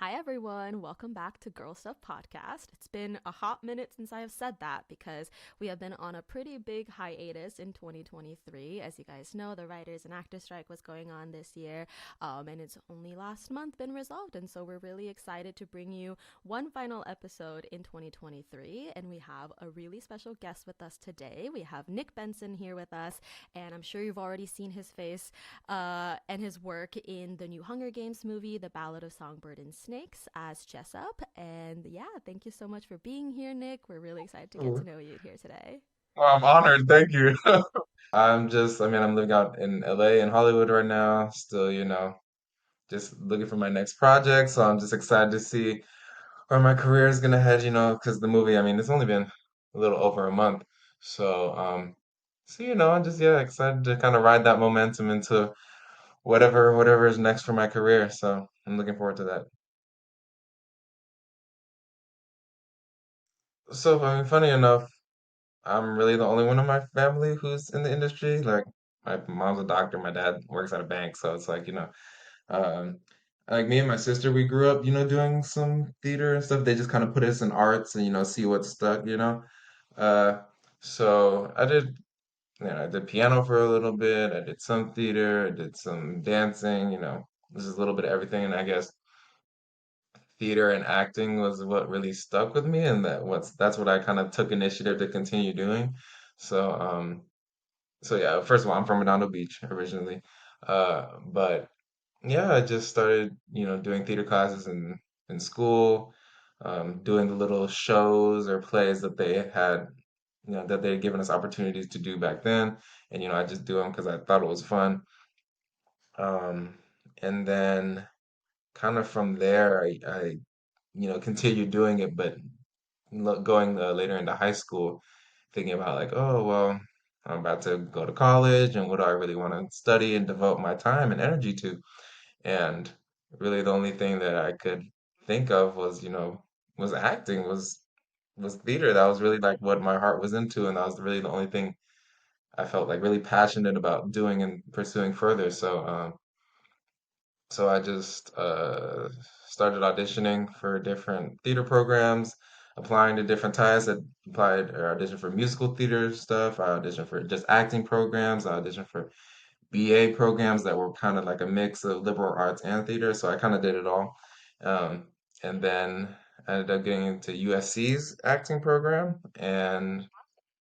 Hi, everyone. Welcome back to Girl Stuff Podcast. It's been a hot minute since I have said that because we have been on a pretty big hiatus in 2023. As you guys know, the writers and actors strike was going on this year, and it's only last month been resolved. And so we're really excited to bring you one final episode in 2023. And we have a really special guest with us today. We have Nick Benson here with us, and I'm sure you've already seen his face and his work in the new Hunger Games movie, The Ballad of Songbirds and Snakes, as Jessup. And yeah, thank you so much for being here, Nick. We're really excited to get to Oh, know you here today. well, I'm honored. Thank you. I'm living out in LA and Hollywood right now. Still, just looking for my next project. So I'm just excited to see where my career is gonna head, because the movie, it's only been a little over a month. So, I'm just, yeah, excited to kind of ride that momentum into whatever is next for my career. So I'm looking forward to that. So, funny enough, I'm really the only one in my family who's in the industry. Like, my mom's a doctor, my dad works at a bank, so it's like, um, like me and my sister, we grew up, doing some theater and stuff. They just kind of put us in arts and, see what stuck. Uh, so I did piano for a little bit. I did some theater. I did some dancing. This is a little bit of everything. And I guess theater and acting was what really stuck with me, and that's what I kind of took initiative to continue doing. So, so yeah, first of all, I'm from Redondo Beach originally. But yeah, I just started, doing theater classes in school, doing the little shows or plays that they had, that they had given us opportunities to do back then. And, I just do them because I thought it was fun. Um, and then kind of from there, I continued doing it, but going later into high school, thinking about like, oh, well, I'm about to go to college, and what do I really want to study and devote my time and energy to? And really, the only thing that I could think of was, was acting, was theater. That was really like what my heart was into, and that was really the only thing I felt like really passionate about doing and pursuing further. So I just started auditioning for different theater programs, applying to different types. I applied or auditioned for musical theater stuff. I auditioned for just acting programs. I auditioned for BA programs that were kind of like a mix of liberal arts and theater. So I kind of did it all. Um, and then I ended up getting into USC's acting program. And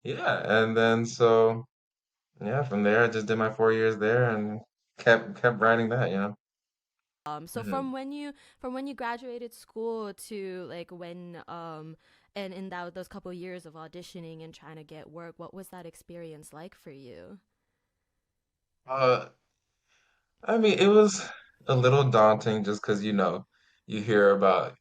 yeah, and then so yeah, from there I just did my 4 years there and kept writing that. So Mhm. from when you graduated school to like when and in that those couple years of auditioning and trying to get work, what was that experience like for you? Uh, it was a little daunting just because, you hear about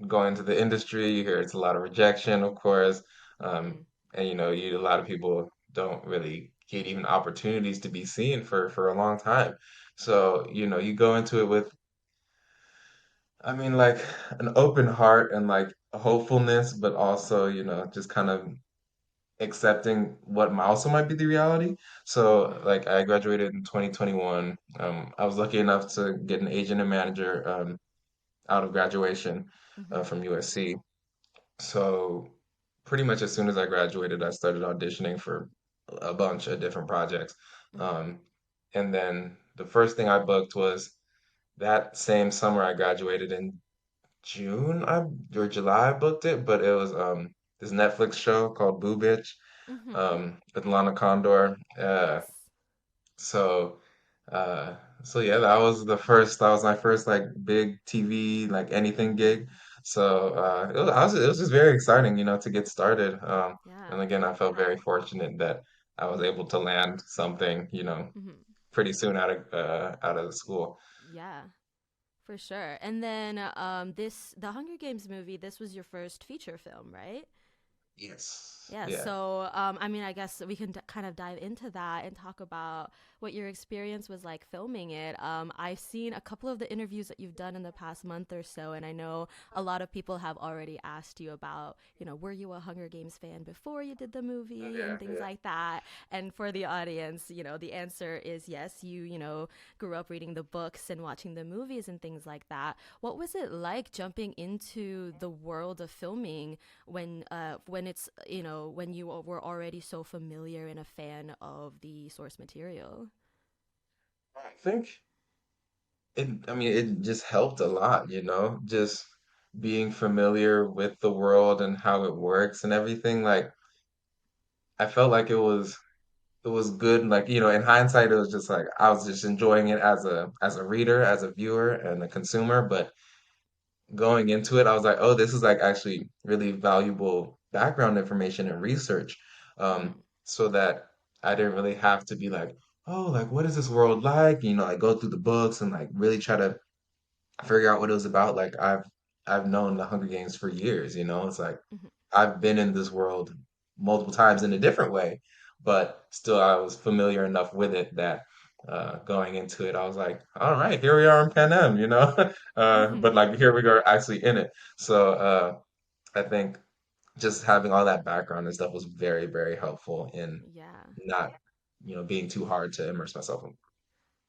going to the industry, you hear it's a lot of rejection, of course. Mm-hmm. Um, and, a lot of people don't really get even opportunities to be seen for a long time. So, you go into it with, like an open heart and like a hopefulness, but also, just kind of accepting what also might be the reality. So, Mm-hmm. like, I graduated in 2021. I was lucky enough to get an agent and manager out of graduation Mm-hmm. from USC. So, pretty much as soon as I graduated, I started auditioning for a bunch of different projects. Mm-hmm. Um, and then the first thing I booked was that same summer I graduated in June, or July I booked it, but it was this Netflix show called Boo Bitch, Mm-hmm. with Lana Condor. Yes. So uh so yeah, that was my first like big TV like anything Mm-hmm. gig. So it was just very exciting, to get started. And Yeah. again, I felt very fortunate that I was able to land something, Mm-hmm. pretty soon out of the school. Yeah. For sure. And then the Hunger Games movie, this was your first feature film, right? Yes. Yeah, Yeah. so I mean, I guess we can kind of dive into that and talk about what your experience was like filming it. I've seen a couple of the interviews that you've done in the past month or so, and I know a lot of people have already asked you about, were you a Hunger Games fan before you did the movie and Yeah, things yeah. like that. And for the audience, the answer is yes, you grew up reading the books and watching the movies and things like that. What was it like jumping into the world of filming when it's when you were already so familiar and a fan of the source material? I think I mean, it just helped a lot, just being familiar with the world and how it works and everything. Like, I felt like it was good. Like, in hindsight, it was just like I was just enjoying it as a reader, as a viewer, and a consumer. But going into it, I was like, oh, this is like actually really valuable background information and research, Mm-hmm. so that I didn't really have to be like, oh, like what is this world like? Like go through the books and like really try to figure out what it was about. Like I've known the Hunger Games for years, It's like Mm-hmm. I've been in this world multiple times in a different way, but still I was familiar enough with it that going into it, I was like, all right, here we are in Panem. But Mm-hmm. like here we are actually in it. So I think just having all that background and stuff was very, very helpful in Yeah. not, being too hard to immerse myself in.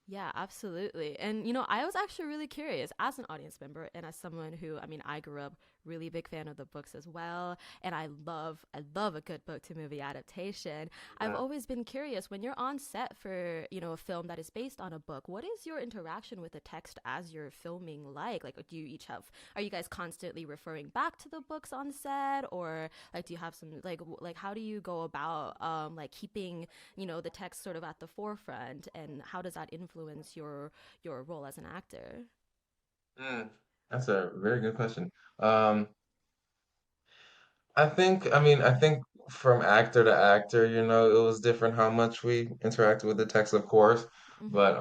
Yeah, absolutely. And I was actually really curious as an audience member and as someone who, I mean, I grew up really big fan of the books as well, and I love a good book to movie adaptation. I've Mm. always been curious when you're on set for, a film that is based on a book, what is your interaction with the text as you're filming like? Like do you each have are you guys constantly referring back to the books on set, or like do you have some like how do you go about like keeping the text sort of at the forefront, and how does that influence your role as an actor? Mm. That's a very good question. Um, I think from actor to actor, it was different how much we interacted with the text, of course. Mm-hmm. But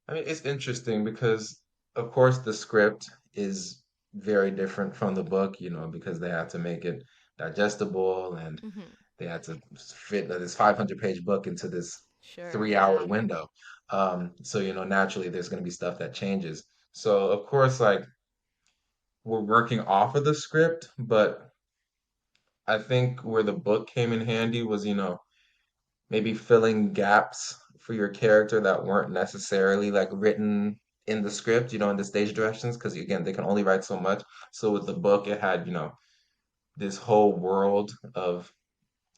I mean, it's interesting because, of course, the script is very different from the book, because they had to make it digestible and Mm-hmm. they had to fit this 500-page book into this Sure, 3-hour yeah. window. So, naturally, there's going to be stuff that changes. So, of course, like we're working off of the script, but I think where the book came in handy was, maybe filling gaps for your character that weren't necessarily like written in the script, in the stage directions, because again, they can only write so much. So with the book, it had, this whole world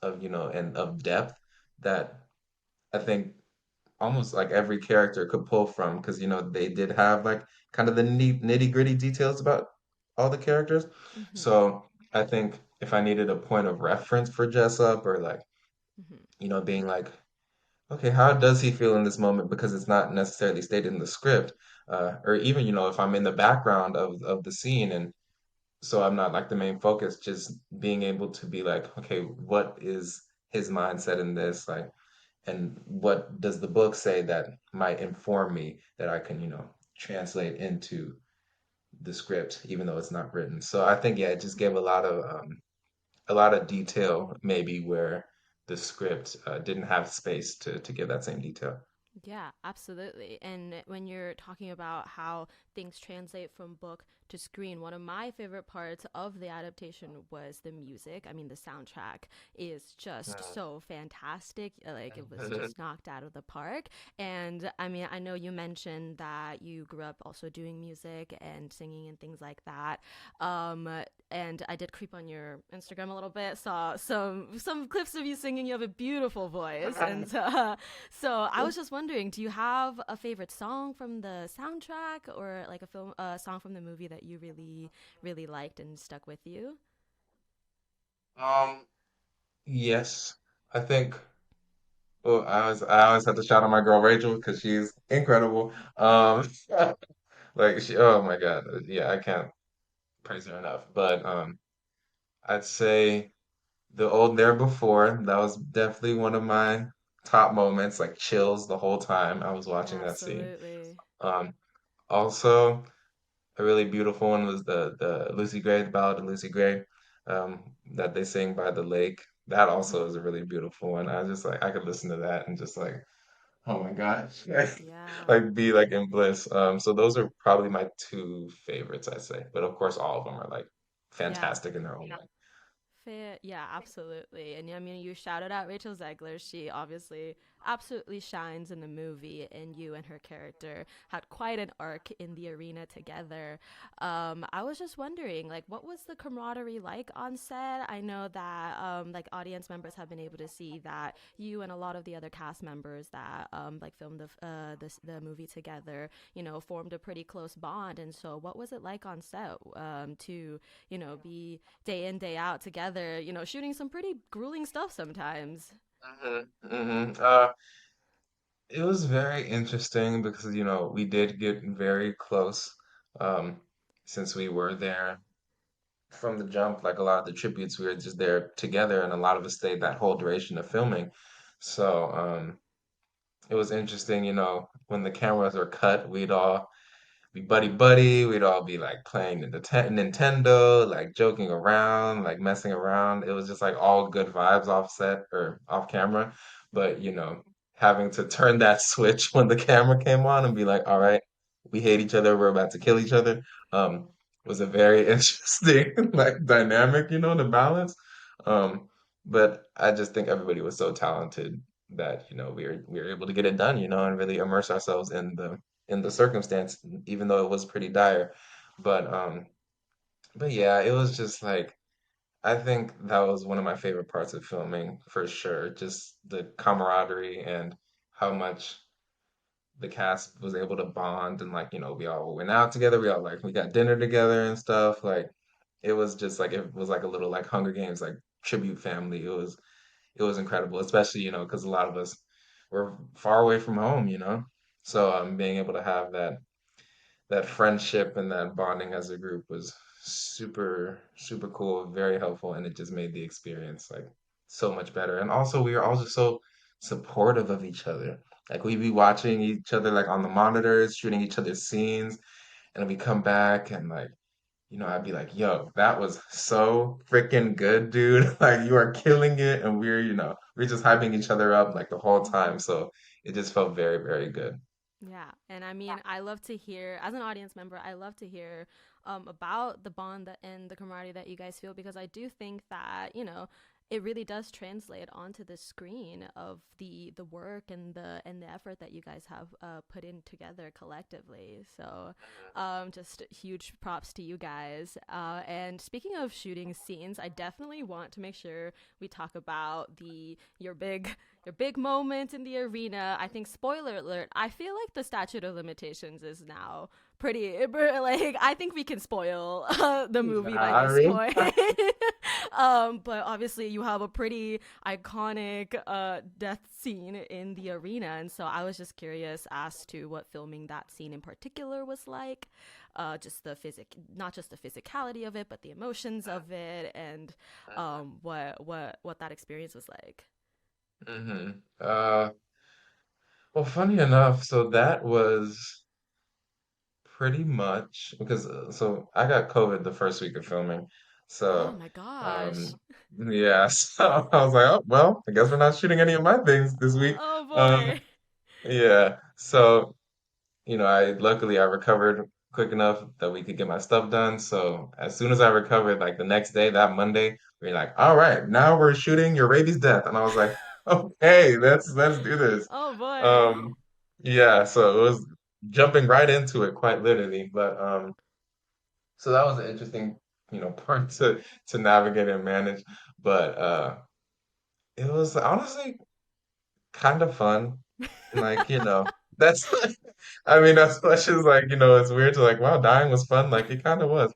and of depth that I think almost like every character could pull from, because they did have like kind of the nitty gritty details about all the characters. Mm-hmm. So I think if I needed a point of reference for Jessup or like, Mm-hmm. being like, okay, how does he feel in this moment? Because it's not necessarily stated in the script, or even if I'm in the background of the scene, and so I'm not like the main focus, just being able to be like, okay, what is his mindset in this, like, and what does the book say that might inform me that I can translate into the script, even though it's not written. So I think yeah, it just gave a lot of detail maybe where the script didn't have space to give that same detail. Yeah, absolutely. And when you're talking about how things translate from book to screen, one of my favorite parts of the adaptation was the music. I mean, the soundtrack is just so fantastic. Like, it was just knocked out of the park. And I mean, I know you mentioned that you grew up also doing music and singing and things like that. Um, and I did creep on your Instagram a little bit, saw some clips of you singing. You have a beautiful voice, and so I was just wondering, do you have a favorite song from the soundtrack, or like a song from the movie that you really, really liked and stuck with you? Um, yes, I think. Well, I always have to shout out my girl Rachel because she's incredible. Like oh my God, yeah, I can't praise her enough. But I'd say the old There Before. That was definitely one of my top moments, like chills the whole time I was watching that scene. Absolutely. Um, Also, a really beautiful one was the Lucy Gray, the Ballad of Lucy Gray. um, that they sing by the lake. That also is Hmm. a really beautiful one. I just like I could listen to that and just like, oh my gosh, Yeah. like be like in bliss. So those are probably my two favorites, I say. But of course, all of them are like Yeah. fantastic in their own way. Fair, yeah, absolutely. And I mean, you shouted out Rachel Zegler. She obviously absolutely shines in the movie, and you and her character had quite an arc in the arena together. I was just wondering, like, what was the camaraderie like on set? I know that, like, audience members have been able to see that you and a lot of the other cast members that, like, filmed the movie together, formed a pretty close bond. And so, what was it like on set to, be day in day out together, shooting some pretty grueling stuff sometimes. It was very interesting because, we did get very close, um, since we were there from the jump. Like a lot of the tributes, we were just there together, and a lot of us stayed that whole duration of filming. So, it was interesting, when the cameras were cut, we'd all be buddy buddy. We'd all be like playing the Nintendo, like joking around, like messing around. It was just like all good vibes off set or off camera. But having to turn that switch when the camera came on and be like, all right, we hate each other, we're about to kill each other, was a very interesting like dynamic, the balance. Um, but I just think everybody was so talented that, we were able to get it done, and really immerse ourselves in the circumstance, even though it was pretty dire. But yeah, it was just like I think that was one of my favorite parts of filming for sure. Just the camaraderie and how much the cast was able to bond and like, we all went out together, we got dinner together and stuff. Like it was just like it was like a little like Hunger Games like tribute family. It was incredible, especially, because a lot of us were far away from home, So being able to have that friendship and that bonding as a group was super, super cool, very helpful, and it just made the experience like so much better. And also, we were also so supportive of each other. Like we'd be watching each other like on the monitors, shooting each other's scenes, and we come back and like, I'd be like, "Yo, that was so freaking good, dude! Like you are killing it," and we're just hyping each other up like the whole time. Hmm. So it just felt very, very good. Yeah, and I mean, I love to hear, as an audience member, I love to hear about the bond and the camaraderie that you guys feel, because I do think that it really does translate onto the screen of the work and the effort that you guys have put in together collectively. So, just huge props to you guys. And speaking of shooting scenes, I definitely want to make sure we talk about the your big moment in the arena. I think, spoiler alert, I feel like the statute of limitations is now pretty, like, I think we can spoil the movie by this Sorry. point. But obviously you have a pretty iconic death scene in the arena, and so I was just curious as to what filming that scene in particular was like. Just the not just the physicality of it, but the emotions of it, and what that experience was like. hmm well, funny enough, so that was pretty much because so I got COVID the first week of filming. Oh So, my gosh. um, yeah, so I was like, oh, well, I guess we're not shooting any of my things this week. Oh Um, boy. yeah, so I recovered quick enough that we could get my stuff done. So as soon as I recovered, like the next day, that Monday, we are like, all right, now we're shooting your rabies death. And I was like, okay, let's do this. Oh boy. Um, yeah, so it was jumping right into it, quite literally. But so that was an interesting, part to navigate and manage. But it was honestly kind of fun. Like, that's I mean, as much as like, it's weird to like, wow, dying was fun. Like it kind of was.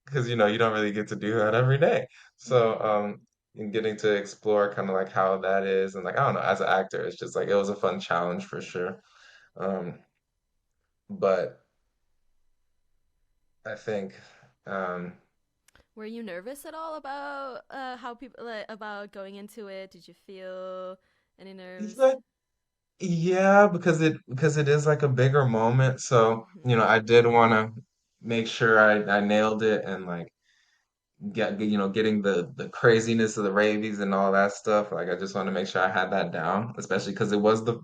Because you don't really get to do that every day. So, Hmm. and getting to explore kind of like how that is and like, I don't know, as an actor, it's just like it was a fun challenge for sure. Um, but I think um Were you nervous at all about how people, like, about going into it? Did you feel any it's nerves? like yeah, because it is like a bigger moment. So, Hmm. I did want to make sure I nailed it and like getting the craziness of the rabies and all that stuff. Like I just want to make sure I had that down, especially because it was the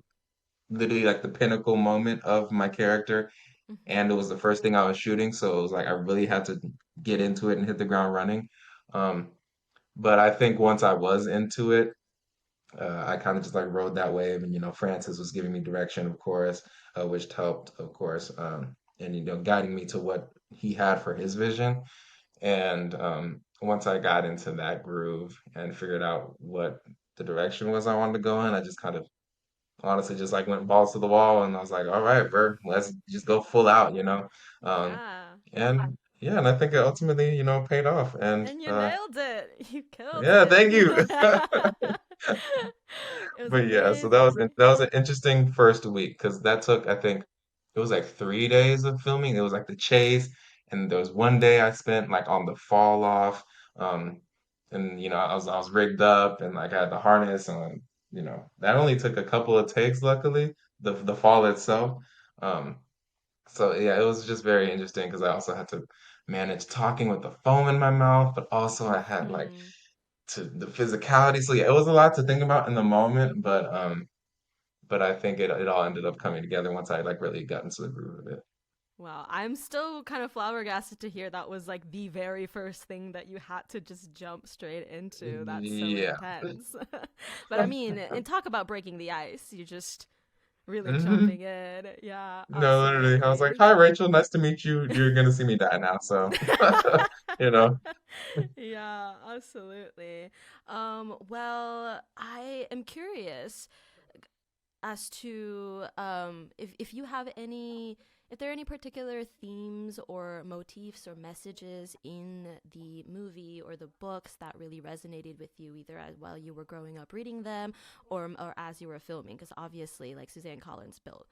literally like the pinnacle moment of my character, Hmm. and it was the first thing I was shooting, so it was like I really had to get into it and hit the ground running. Um, but I think once I was into it, I kind of just like rode that wave, and Francis was giving me direction, of course, which helped, of course, and guiding me to what he had for his vision. And once I got into that groove and figured out what the direction was I wanted to go in, I just kind of honestly just like went balls to the wall, and I was like, all right, bro, let's just go full out. Um, Yeah. and yeah, and I think it ultimately, paid off. And And you nailed it. You killed yeah, it. thank you. It was But yeah, so that was amazing. that was an interesting first week because that took, I think, it was like 3 days of filming. It was like the chase, and there was one day I spent like on the fall off, um, and I was rigged up and like I had the harness, and that only took a couple of takes, luckily, the fall itself. Um, so yeah, it was just very interesting because I also had to manage talking with the foam in my mouth, but also I had like Hmm. to the physicality. So yeah, it was a lot to think about in the moment, but I think it all ended up coming together once I like really got into the groove of it. Wow, I'm still kind of flabbergasted to hear that was like the very first thing that you had to just jump straight into. That's so Yeah. intense. But I mean, and talk about breaking the ice. You just really Hmm. jumping in. Yeah, No, literally. I was like, absolutely. "Hi, Rachel. Nice to meet you. You're gonna see me die now." So, you know. Yeah, absolutely. Well, I am curious as to if you have any, if there are any particular themes or motifs or messages in the movie or the books that really resonated with you, either as while you were growing up reading them, or as you were filming, because obviously like Suzanne Collins built,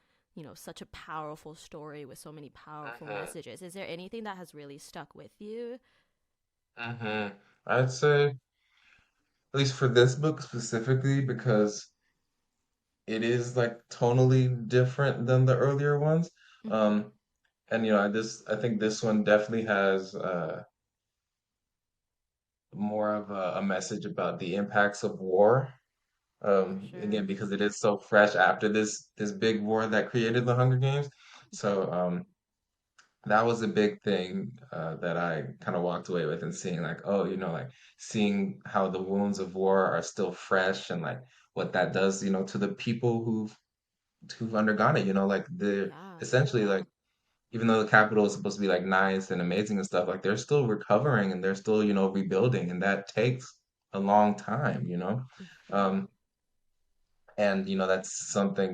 such a powerful story with so many powerful Hmm. messages. Is there anything that has really stuck with you? Hmm. I'd say, at least for this book specifically, because it is like tonally different than the earlier ones. Mm-hmm. Um, and I think this one definitely has more of a message about the impacts of war. For sure. Again, because it is so fresh after this big war that created the Hunger Games. Mm-hmm. So that was a big thing that I kind of walked away with, and seeing like, oh, like seeing how the wounds of war are still fresh, and like what that does, to the people who've undergone it. Like the Yeah. essentially like, even though the capital is supposed to be like nice and amazing and stuff, like they're still recovering, and they're still, rebuilding, and that takes a long time. Mm-hmm. Um, and that's something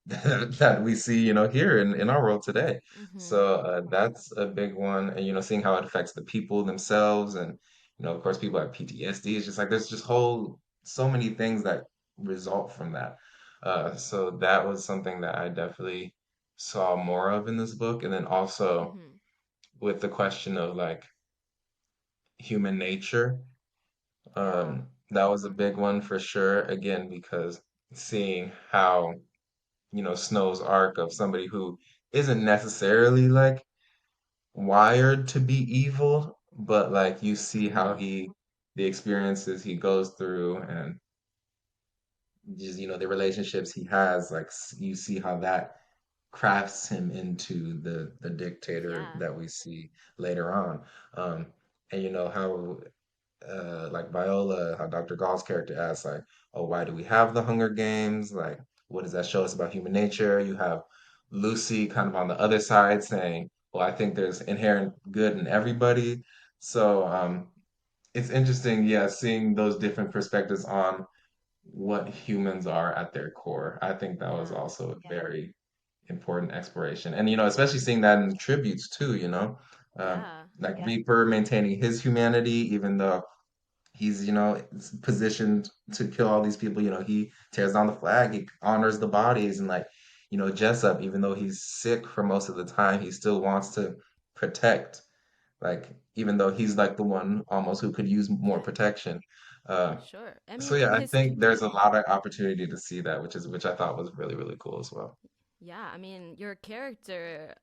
that we see here in our world today. Mm-hmm. So that's a big one, and seeing how it affects the people themselves, and of course people have PTSD. It's just like there's just whole so many things that result from that. So that was something that I definitely saw more of in this book, and then also Mm-hmm. with the question of like human nature. Yeah. That was a big one for sure. Again, because seeing how Snow's arc of somebody who isn't necessarily like wired to be evil, but like you see how Mm-hmm. the experiences he goes through, and just, the relationships he has, like you see how that crafts him into the dictator Yeah. that we see later on. Um, and how like Viola, how Dr. Gall's character asks, like, oh, why do we have the Hunger Games? Like, what does that show us about human nature? You have Lucy kind of on the other side saying, well, I think there's inherent good in everybody. So it's interesting, yeah, seeing those different perspectives on what humans are at their core. I think that was Yeah. also a very important exploration. And especially seeing that in the tributes too, um, Yeah. like Reaper maintaining his humanity, even though he's positioned to kill all these people. He tears down the flag, he honors the bodies, and like Jessup, even though he's sick for most of the time, he still wants to protect, like even though he's like the one almost who could use more protection. uh Sure. I so mean, yeah, in I his think there's a lot of opportunity to see that, which I thought was really, really cool as well. yeah, I mean, your character,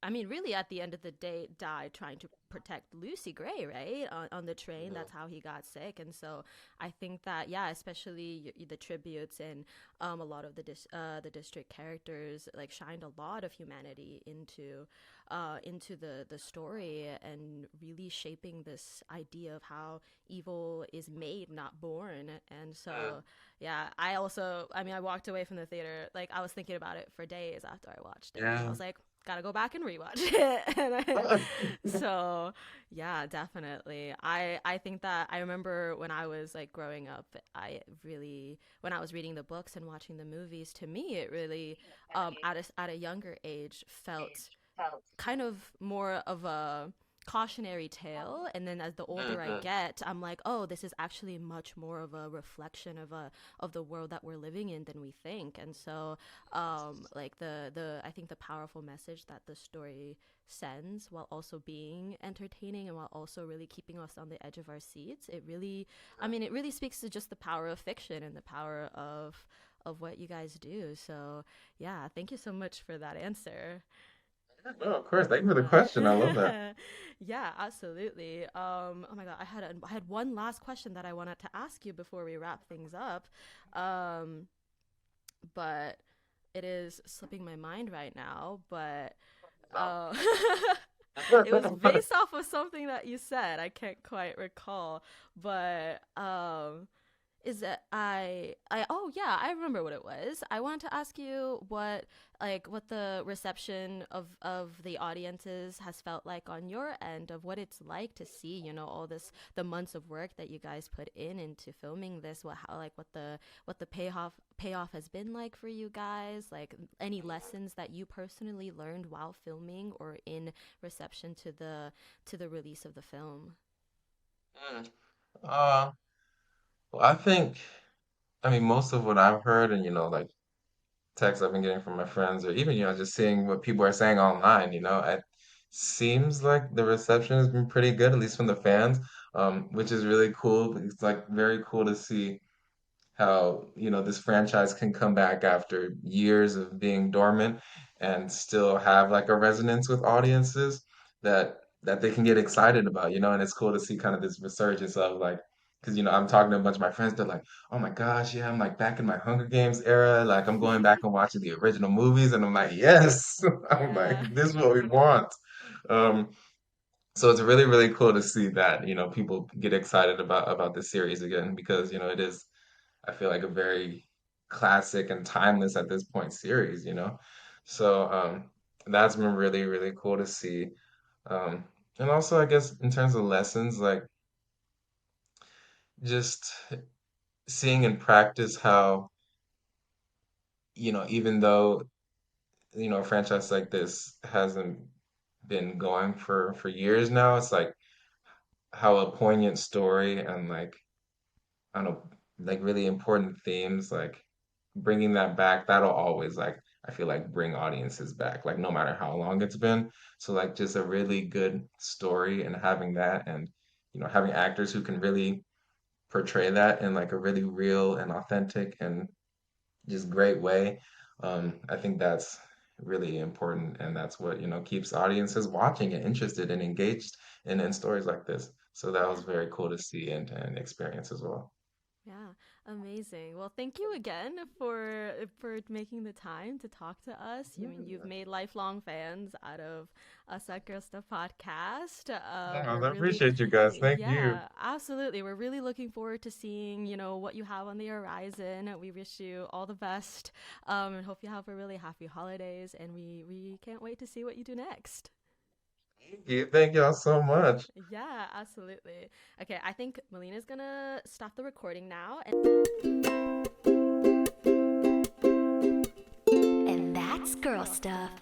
I mean, really, at the end of the day, died trying to protect Lucy Gray, right? On the train. Yeah. That's how he got sick. And so I think that, yeah, especially the tributes and a lot of the district characters like shined a lot of humanity into the story and really shaping this idea of how evil is made, not born. And Mm. so, yeah, I walked away from the theater, like, I was thinking about it for days after I watched it. And I Yeah. was like, gotta go back and rewatch it. So, yeah, definitely. I think that I remember when I was like growing up, when I was reading the books and watching the movies, to me, it really, at a younger age, felt kind of more of a cautionary tale, and then as the older I Mhm. get, I'm like, oh, this is actually much more of a reflection of the world that we're living in than we think. And so like the I think the powerful message that the story sends, while also being entertaining and while also really keeping us on the edge of our seats, it really speaks to just the power of fiction and the power of what you guys do. So yeah, thank you so much for that answer. No, of course. Thank you for the Uh, question. I love that. yeah, absolutely. Oh my God, I had one last question that I wanted to ask you before we wrap things up, um, but it is slipping my mind right now. But No. uh, it was based off of something that you said. I can't quite recall, but is that I oh yeah, I remember what it was. I wanted to ask you what the reception of the audiences has felt like on your end, of what it's like to see, all this, the months of work that you guys put into filming this, what the payoff has been like for you guys, like any lessons that you personally learned while filming or in reception to the release of the film. Mm. Uh, well, I think, I mean, most of what I've heard and, like texts I've been getting from my friends or even, just seeing what people are saying online, it seems like the reception has been pretty good, at least from the fans, which is really cool. It's like very cool to see how this franchise can come back after years of being dormant and still have like a resonance with audiences that they can get excited about, and it's cool to see kind of this resurgence of like, because I'm talking to a bunch of my friends, they're like, oh my gosh, yeah, I'm like back in my Hunger Games era, like I'm going back and watching the original movies, and I'm like, yes. I'm like, Yeah. this is what we want. um so it's really, really cool to see that, people get excited about this series again because, it is, I feel like, a very classic and timeless at this point series, So that's been really, really cool to see. Um, and also, I guess, in terms of lessons, like just seeing in practice how, even though, a franchise like this hasn't been going for years now, it's like how a poignant story and like I don't know, like really important themes, like bringing that back, that'll always like, I feel like bring audiences back, like no matter how long it's been. So like just a really good story and having that and, having actors who can really portray that in like a really real and authentic and just great way. I think that's really important and that's what, keeps audiences watching and interested and engaged in stories like this. So that was Yeah. very cool to see and experience as well. Yeah, amazing. Well, thank you again for making the time to talk to us. You mean you've Yeah. made lifelong fans out of us at Girl Stuff podcast. Yeah, We're I really, appreciate you guys. Thank you. yeah, absolutely. We're really looking forward to seeing what you have on the horizon. We wish you all the best, and hope you have a really happy holidays. And we can't wait to see what you do next. Thank you. Thank y'all so much. Yeah, absolutely. Okay, I think Melina's gonna stop the recording now. And that's girl stuff.